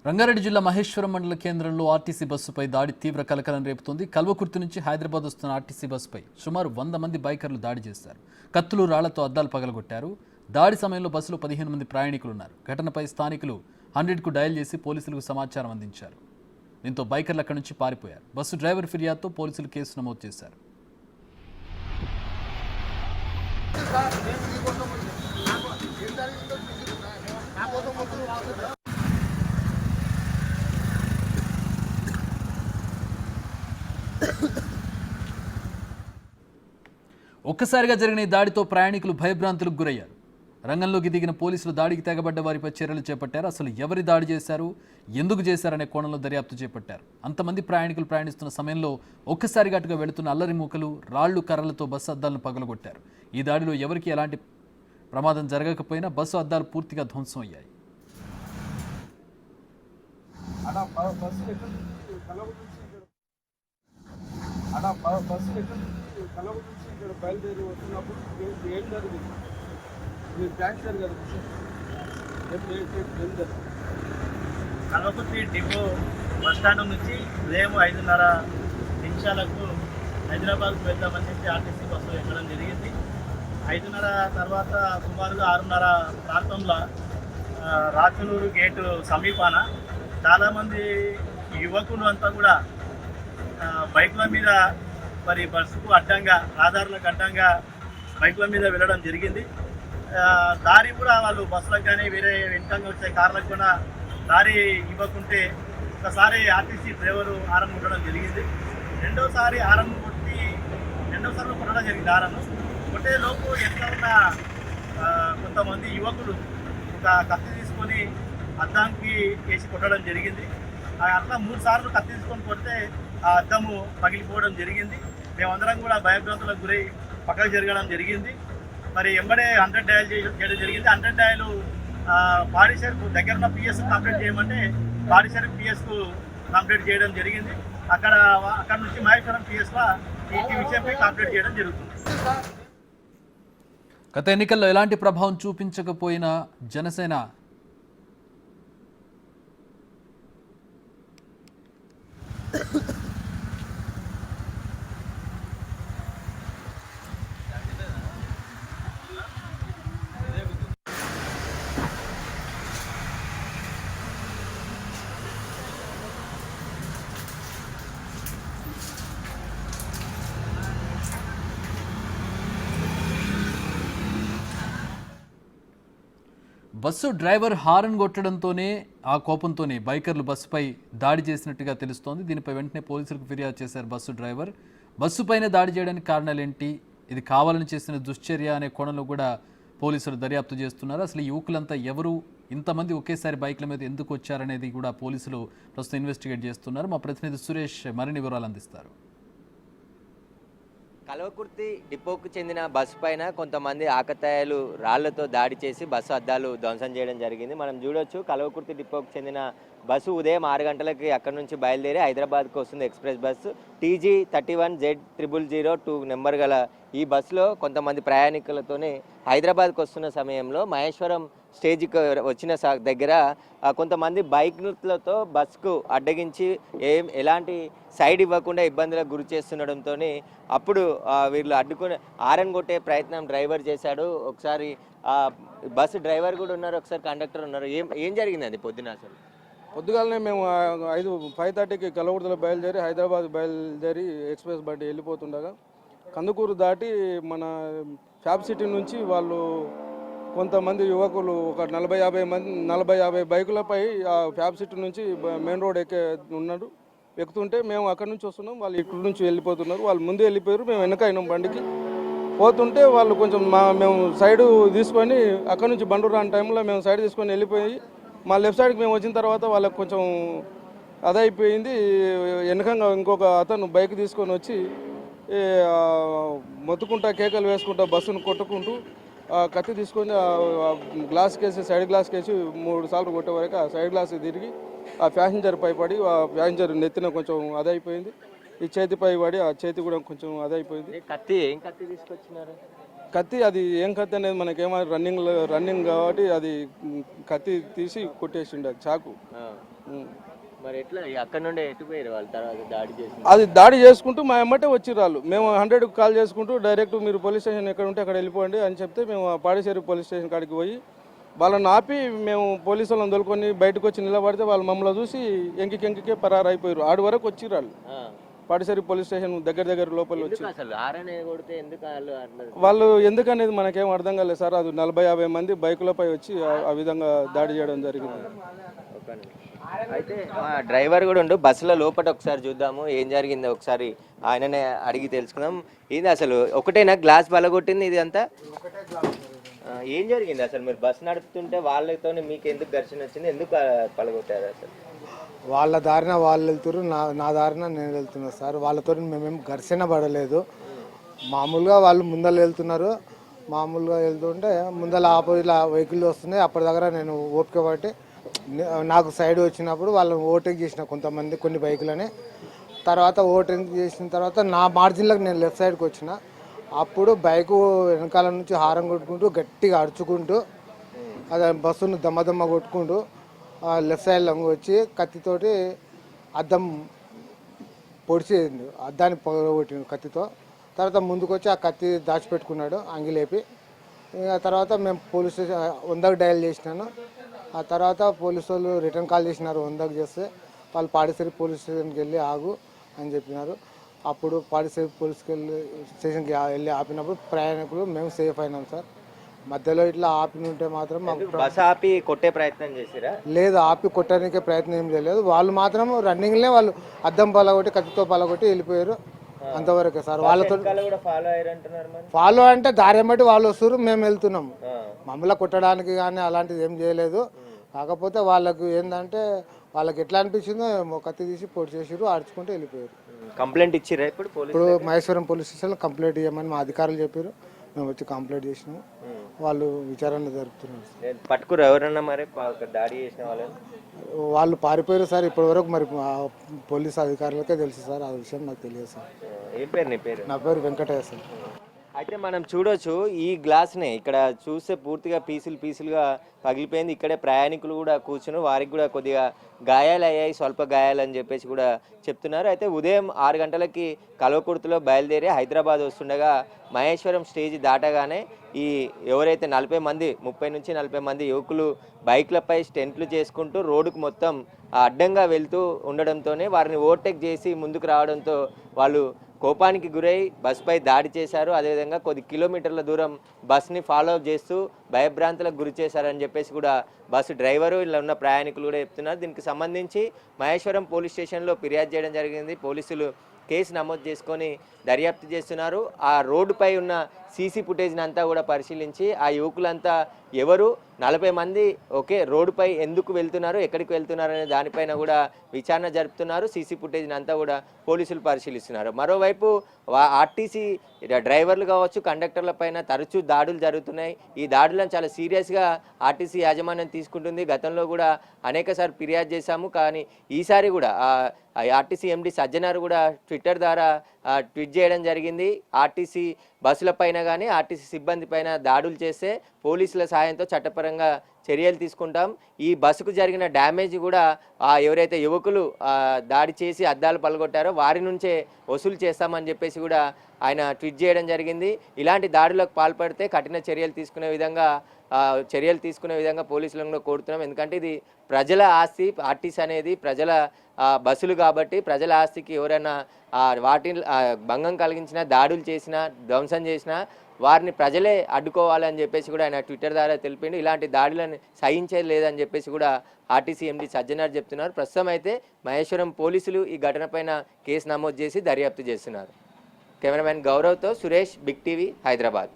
రంగారెడ్డి జిల్లా మహేశ్వరం మండల కేంద్రంలో ఆర్టీసీ బస్సుపై దాడి తీవ్ర కలకలం రేపుతోంది. కల్వకుర్తి నుంచి హైదరాబాద్ వస్తున్న ఆర్టీసీ బస్సుపై సుమారు 100 మంది బైకర్లు దాడి చేశారు. కత్తులు, రాళ్లతో అద్దాలు పగలగొట్టారు. దాడి సమయంలో బస్సులో 15 మంది ప్రయాణికులు ఉన్నారు. ఘటనపై స్థానికులు 100కు డయల్ చేసి పోలీసులకు సమాచారం అందించారు. దీంతో బైకర్లు అక్కడి నుంచి పారిపోయారు. బస్సు డ్రైవర్ ఫిర్యాదుతో పోలీసులు కేసు నమోదు చేశారు. ఒక్కసారిగా జరిగిన ఈ దాడితో ప్రయాణికులు భయభ్రాంతులకు గురయ్యారు. రంగంలోకి దిగిన పోలీసులు దాడికి తెగబడ్డ వారిపై చర్యలు చేపట్టారు. అసలు ఎవరి దాడి చేశారు, ఎందుకు చేశారనే కోణంలో దర్యాప్తు చేపట్టారు. అంతమంది ప్రయాణికులు ప్రయాణిస్తున్న సమయంలో ఒక్కసారిగా అటుగా వెళుతున్న అల్లరి మూకలు రాళ్లు, కర్రలతో బస్సు అద్దాలను పగలగొట్టారు. ఈ దాడిలో ఎవరికి ఎలాంటి ప్రమాదం జరగకపోయినా బస్సు అద్దాలు పూర్తిగా ధ్వంసం అయ్యాయి. బయలుదేరి వస్తున్నప్పుడు ఏం జరిగింది? మీరు ట్యాంకర్ కదా కల్వకుర్తి డిపో బస్టాండ్ నుంచి ఉదయం 5:30 నిమిషాలకు హైదరాబాద్కు వెళ్దామని చెప్పి ఆర్టీసీ బస్సులో ఎక్కడం జరిగింది. 5:30 తర్వాత సుమారుగా 6:30 ప్రాంతంలో రాచనూరు గేటు సమీపాన చాలామంది యువకులు అంతా కూడా బైకుల మీద మరి బస్సుకు అడ్డంగా, రహదారులకు అడ్డంగా బైకుల మీద వెళ్ళడం జరిగింది. దారి కూడా వాళ్ళు బస్సులకు కానీ వేరే వెనుకంగా వచ్చే కార్లకు కూడా దారి ఇవ్వకుంటే ఒకసారి ఆర్టీసీ డ్రైవరు హారన్ కొట్టడం జరిగింది. రెండోసారి కొట్టడం జరిగింది. హారన్ కొట్టేలోపు ఎట్లా ఉన్న కొంతమంది యువకులు ఒక కత్తి తీసుకొని అద్దానికి వేసి కొట్టడం జరిగింది. అట్లా 3 సార్లు కత్తి తీసుకొని కొడితే ఆ అద్దము పగిలిపోవడం జరిగింది. మేమందరం కూడా భయభ్రాంతులకు గురై పక్కకు జరగడం జరిగింది. మరి ఎంబడే 100 డయల్ చేయడం జరిగింది. 100 డయల్ పాడిషర్కు దగ్గర ఉన్న పిఎస్ కంప్లీట్ చేయమంటే పాడిషర్ పిఎస్కు కంప్లీట్ చేయడం జరిగింది. అక్కడ నుంచి మహేశ్వరం పిఎస్లో ఈ విషయంపై కంప్లీట్ చేయడం జరుగుతుంది. గత ఎన్నికల్లో ఎలాంటి ప్రభావం చూపించకపోయినా జనసేన బస్సు డ్రైవర్ హారన్ కొట్టడంతోనే ఆ కోపంతోనే బైకర్లు బస్సుపై దాడి చేసినట్టుగా తెలుస్తోంది. దీనిపై వెంటనే పోలీసులకు ఫిర్యాదు చేశారు బస్సు డ్రైవర్. బస్సుపైనే దాడి చేయడానికి కారణాలేంటి, ఇది కావాలని చేసిన దుశ్చర్య అనే కోణంలో కూడా పోలీసులు దర్యాప్తు చేస్తున్నారు. అసలు ఈ యువకులంతా ఎవరు, ఇంతమంది ఒకేసారి బైక్ల మీద ఎందుకు వచ్చారనేది కూడా పోలీసులు ప్రస్తుతం ఇన్వెస్టిగేట్ చేస్తున్నారు. మా ప్రతినిధి సురేష్ మరిన్ని వివరాలు అందిస్తారు. కల్వకుర్తి డిపోకు చెందిన బస్సు పైన కొంతమంది ఆకతాయిలు రాళ్లతో దాడి చేసి బస్సు అద్దాలు ధ్వంసం చేయడం జరిగింది. మనం చూడొచ్చు, కల్వకుర్తి డిపోకు చెందిన బస్సు ఉదయం 6 గంటలకి అక్కడి నుంచి బయలుదేరి హైదరాబాద్కు వస్తుంది ఎక్స్ప్రెస్ బస్సు. TG31Z002 నెంబర్ గల ఈ బస్సులో కొంతమంది ప్రయాణికులతోనే హైదరాబాద్కు వస్తున్న సమయంలో మహేశ్వరం స్టేజ్కి వచ్చిన దగ్గర కొంతమంది బైక్లతో బస్సుకు అడ్డగించి ఎలాంటి సైడ్ ఇవ్వకుండా ఇబ్బందులకు గురి చేస్తుండడంతో అప్పుడు వీళ్ళు అడ్డుకుని హారన్ కొట్టే ప్రయత్నం డ్రైవర్ చేశాడు. ఒకసారి బస్సు డ్రైవర్ కూడా ఉన్నారు, ఒకసారి కండక్టర్ ఉన్నారు. ఏం జరిగిందండి పొద్దున? అసలు పొద్దుగాలనే మేము 5:30కి కల్వకుర్తిలో బయలుదేరి హైదరాబాద్ బయలుదేరి ఎక్స్ప్రెస్ బండి వెళ్ళిపోతుండగా కందుకూరు దాటి మన ఫ్యాబ్ సిటీ నుంచి వాళ్ళు కొంతమంది యువకులు ఒక 40-50 బైకులపై ఆ ఫ్యాబ్ సిటీ నుంచి మెయిన్ రోడ్ ఎక్కుతుంటే మేము అక్కడి నుంచి వస్తున్నాం, వాళ్ళు ఇక్కడి నుంచి వెళ్ళిపోతున్నారు. వాళ్ళు ముందు వెళ్ళిపోయారు, మేము వెనక అయినాం బండికి. పోతుంటే వాళ్ళు కొంచెం మేము సైడు తీసుకొని అక్కడి నుంచి బండు రాని టైంలో మేము సైడ్ తీసుకొని వెళ్ళిపోయి మా లెఫ్ట్ సైడ్కి మేము వచ్చిన తర్వాత వాళ్ళకి కొంచెం అదైపోయింది. వెనకంగా ఇంకొక అతను బైక్ తీసుకొని వచ్చి మొత్తుకుంటా కేకలు వేసుకుంటా బస్సును కొట్టుకుంటూ కత్తి తీసుకొని గ్లాస్ కేసి సైడ్ గ్లాస్ కేసి 3 సార్లు కొట్టే వరకు ఆ సైడ్ గ్లాస్ తిరిగి ఆ ప్యాసింజర్ పై పడి ఆ ప్యాసింజర్ నెత్తిన కొంచెం అదైపోయింది. ఈ చేతిపై పడి ఆ చేతి కూడా కొంచెం అదైపోయింది. ఏం కత్తి తీసుకొచ్చినారు? కత్తి అది ఏం కత్తి అనేది మనకేమో రన్నింగ్ కాబట్టి అది కత్తి తీసి కొట్టేసిండు అది చాకు. మరి ఎట్లా అక్కడ నుండి ఎటుపోయారు వాళ్ళు తర్వాత దాడి చేసి? అది దాడి చేసుకుంటూ మా ఎమ్మటే వచ్చిర్రు వాళ్ళు. మేము 100కు కాల్ చేసుకుంటూ డైరెక్ట్ మీరు పోలీస్ స్టేషన్ ఎక్కడ ఉంటే అక్కడ వెళ్ళిపోండి అని చెప్తే మేము పాడిచేరి పోలీస్ స్టేషన్ కాడికి పోయి వాళ్ళని ఆపి మేము పోలీసు వాళ్ళని దొలుకొని బయటకు వచ్చి నిలబడితే వాళ్ళు మమ్మల్ని చూసి ఎంకికే పరారు అయిపోయారు. ఆడి వరకు వచ్చిర్రు వాళ్ళు. పాడిచేరి పోలీస్ స్టేషన్ దగ్గర లోపల వచ్చి వాళ్ళు ఎందుకనేది మనకేం అర్థం కాలేదు సార్. అది 40-50 మంది బైకులపై వచ్చి ఆ విధంగా దాడి చేయడం జరిగింది. అయితే డ్రైవర్ కూడా ఉండు, బస్సులో లోపల ఒకసారి చూద్దాము ఏం జరిగిందో, ఒకసారి ఆయననే అడిగి తెలుసుకుందాం. ఇది అసలు ఒకటేనా గ్లాస్ పలగొట్టింది ఇది అంతా? ఏం జరిగింది అసలు? మీరు బస్సు నడుపుతుంటే వాళ్ళతో మీకు ఎందుకు ఘర్షణ వచ్చింది, ఎందుకు పలగొట్టారు అసలు? వాళ్ళ దారిన వాళ్ళు వెళ్తున్నారు, నా దారిన నేను వెళ్తున్నా సార్. వాళ్ళతో మేమేం ఘర్షణ పడలేదు. మామూలుగా వాళ్ళు ముందర వెళ్తున్నారు, మామూలుగా వెళ్తుంటే ముందర ఆపోజిట్ వెహికల్ వస్తున్నాయి. అప్పటి దగ్గర నేను ఓపిక పట్టి నాకు సైడ్ వచ్చినప్పుడు వాళ్ళని ఓవర్టేక్ చేసిన కొన్ని బైకులని. తర్వాత ఓవర్టేక్ చేసిన తర్వాత నా మార్జిన్లకు నేను లెఫ్ట్ సైడ్కి వచ్చిన. అప్పుడు బైకు వెనకాల నుంచి హారం కొట్టుకుంటూ గట్టిగా అడుచుకుంటూ అది బస్సును దమ్మ కొట్టుకుంటూ లెఫ్ట్ సైడ్ లంగు వచ్చి కత్తితోటి అద్దం పొడిచేయండి, అద్దాన్ని పొగలగొట్టిండు కత్తితో. తర్వాత ముందుకు వచ్చి ఆ కత్తి దాచిపెట్టుకున్నాడు అంగిలేపి. తర్వాత మేము పోలీస్ స్టేషన్ 100కు డయల్ చేసినాను. ఆ తర్వాత పోలీసు వాళ్ళు రిటర్న్ కాల్ చేసినారు. 100కు చేస్తే వాళ్ళు పాడిసేరి పోలీస్ స్టేషన్కి వెళ్ళి ఆగు అని చెప్పినారు. అప్పుడు పాడిసేరి పోలీస్కి స్టేషన్కి వెళ్ళి ఆపినప్పుడు ప్రయాణికులు మేము సేఫ్ అయినాం సార్. మధ్యలో ఇట్లా ఆపినుంటే మాత్రం బస్ ఆపి కొట్టే ప్రయత్నం చేసిరా? లేదు, ఆపి కొట్టడానికి ప్రయత్నం ఏం చేయలేదు. వాళ్ళు మాత్రం రన్నింగ్లే వాళ్ళు అద్దం పలగొట్టి కత్తితో పలగొట్టి వెళ్ళిపోయారు, అంతవరకే సార్. వాళ్ళతో ఫాలో అంటే దారి బట్టి వాళ్ళు వస్తారు, మేము వెళ్తున్నాం. మమ్మల్ని కొట్టడానికి కానీ అలాంటిది ఏం చేయలేదు. కాకపోతే వాళ్ళకు ఏంటంటే వాళ్ళకి ఎట్లా అనిపించిందో కత్తి తీసి పొడి చేసిరు, ఆడుచుకుంటూ వెళ్ళిపోయారు. కంప్లైంట్ ఇచ్చిరా? ఇప్పుడు మహేశ్వరం పోలీస్ స్టేషన్లో కంప్లైంట్ ఇవ్వమని మా అధికారులు చెప్పారు. మేము వచ్చి కంప్లైంట్ చేసినాము. వాళ్ళు విచారణ జరుపుతున్నారు. పట్టుకురు ఎవరన్నా మరి దాడి చేసిన వాళ్ళు పారిపోయారు సార్. ఇప్పటి వరకు మరి పోలీస్ అధికారులకే తెలుసు సార్, ఆ విషయం నాకు తెలియదు సార్. ఏం పేరు నీ పేరు? నా పేరు వెంకటయ్య సార్. అయితే మనం చూడొచ్చు ఈ గ్లాస్ని ఇక్కడ చూస్తే పూర్తిగా పీసులుగా పగిలిపోయింది. ఇక్కడే ప్రయాణికులు కూడా కూర్చుని వారికి కూడా కొద్దిగా గాయాలు అయ్యాయి, స్వల్ప గాయాలు అని చెప్పేసి కూడా చెప్తున్నారు. అయితే ఉదయం 6 గంటలకి కల్వకుర్తిలో బయలుదేరి హైదరాబాద్ వస్తుండగా మహేశ్వరం స్టేజ్ దాటగానే ఈ ఎవరైతే 40 మంది 30 నుంచి 40 మంది యువకులు బైక్లపై స్టెంట్లు చేసుకుంటూ రోడ్డుకు మొత్తం అడ్డంగా వెళ్తూ ఉండడంతోనే వారిని ఓవర్టేక్ చేసి ముందుకు రావడంతో వాళ్ళు కోపానికి గురై బస్సుపై దాడి చేశారు. అదేవిధంగా కొద్ది కిలోమీటర్ల దూరం బస్ని ఫాలో అప్ చేస్తూ భయభ్రాంతులకు గురి చేశారని చెప్పేసి కూడా బస్సు డ్రైవరు ఇలా ఉన్న ప్రయాణికులు కూడా చెప్తున్నారు. దీనికి సంబంధించి మహేశ్వరం పోలీస్ స్టేషన్లో ఫిర్యాదు చేయడం జరిగింది. పోలీసులు కేసు నమోదు చేసుకొని దర్యాప్తు చేస్తున్నారు. ఆ రోడ్డుపై ఉన్న సీసీ ఫుటేజ్ని అంతా కూడా పరిశీలించి ఆ యువకులంతా ఎవరు, 40 మంది ఒకే రోడ్డుపై ఎందుకు వెళ్తున్నారు, ఎక్కడికి వెళ్తున్నారు అనే దానిపైన కూడా విచారణ జరుపుతున్నారు. సీసీ ఫుటేజ్ని అంతా కూడా పోలీసులు పరిశీలిస్తున్నారు. మరోవైపు ఆర్టీసీ డ్రైవర్లు కావచ్చు, కండక్టర్ల పైన తరచూ దాడులు జరుగుతున్నాయి. ఈ దాడులను చాలా సీరియస్గా ఆర్టీసీ యాజమాన్యం తీసుకుంటుంది. గతంలో కూడా అనేకసార్లు ఫిర్యాదు చేశాము, కానీ ఈసారి కూడా ఆర్టీసీ ఎండి సజ్జనార్ కూడా ట్విట్టర్ ద్వారా ట్వీట్ చేయడం జరిగింది. ఆర్టీసీ బస్సుల పైన కానీ ఆర్టీసీ సిబ్బంది పైన దాడులు చేస్తే పోలీసుల సాయంతో చట్టపరంగా చర్యలు తీసుకుంటాం. ఈ బస్సుకు జరిగిన డ్యామేజ్ కూడా ఎవరైతే యువకులు దాడి చేసి అద్దాలు పలగొట్టారో వారి నుంచే వసూలు చేస్తామని చెప్పేసి కూడా ఆయన ట్వీట్ చేయడం జరిగింది. ఇలాంటి దాడులకు పాల్పడితే కఠిన చర్యలు తీసుకునే విధంగా పోలీసులను కోరుతున్నాం. ఎందుకంటే ఇది ప్రజల ఆస్తి, ఆర్టీసీ అనేది ప్రజల బస్సులు కాబట్టి ప్రజల ఆస్తికి ఎవరైనా వాటిని భంగం కలిగించినా, దాడులు చేసినా, ధ్వంసం చేసినా వారిని ప్రజలే అడ్డుకోవాలని చెప్పేసి కూడా ఆయన ట్విట్టర్ ద్వారా తెలిపిండు. ఇలాంటి దాడులను సహించేది లేదని చెప్పేసి కూడా ఆర్టీసీ ఎండి సజ్జనార్ చెప్తున్నారు. ప్రస్తుతం అయితే మహేశ్వరం పోలీసులు ఈ ఘటనపైన కేసు నమోదు చేసి దర్యాప్తు చేస్తున్నారు. కెమెరామెన్ గౌరవ్తో సురేష్, బిగ్ టీవీ, హైదరాబాద్.